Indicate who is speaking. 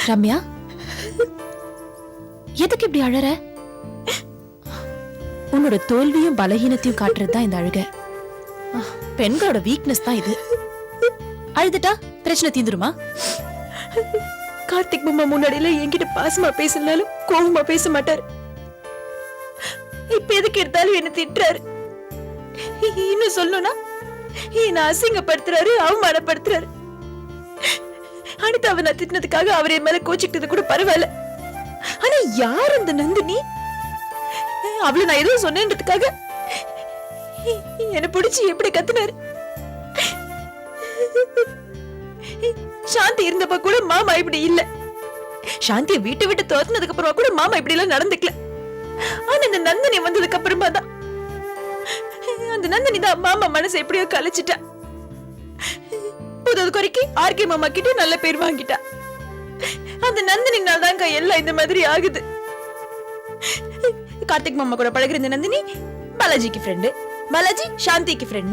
Speaker 1: ரம்யா, எதுக்கு இப்படி அழற? உன்னோட தோல்வியும் பலகீனத்தையும் காட்டுறதுதான் இந்த அழுக. பெண்களோட வீக்னஸ் தான் இது. அழுதுட்டா பிரச்சனை தீந்துருமா?
Speaker 2: கார்த்திக் மாமா முன்னாடியில என்கிட்ட பாசமா பேசினாலும் கோவமா பேச மாட்டாரு. இப்ப எதுக்கு எடுத்தாலும் என்ன திட்டுறாரு. இன்னும் சொல்லணும்னா என்ன அசிங்கப்படுத்துறாரு, அவமானப்படுத்துறாரு. அனிதாவை நான் திட்டினதுக்காக அவர் என் மேல கோச்சிக்கிட்டது கூட பரவாயில்ல. ஆனா யார் அந்த நந்தினி? அவளை நான் எதுவும் சொன்னேன்றதுக்காக என்ன பிடிச்சி எப்படி கத்துனாரு. சாந்தி இருந்தப்ப கூட மாமா இப்படி இல்ல. சாந்திய வீட்டை விட்டு துரத்துனதுக்கு அப்புறமா கூட மாமா இப்படி எல்லாம் நடந்துக்கல. ஆனா இந்த நந்தினி வந்ததுக்கு அப்புறமா தான் அந்த நந்தினி தான் மாமா மனசை எப்படியோ கலைச்சிட்டா. புது குறைக்கு ஆர்கே மாமா கிட்ட நல்ல பேர் வாங்கிட்டா. அந்த நந்தினினால தாங்க எல்லாம் இந்த மாதிரி ஆகுது. கார்த்திக் மாமா கூட பழகுற இந்த நந்தினி பாலாஜிக்கு ஃப்ரெண்டு, பாலாஜி சாந்திக்கு ஃப்ரெண்டு.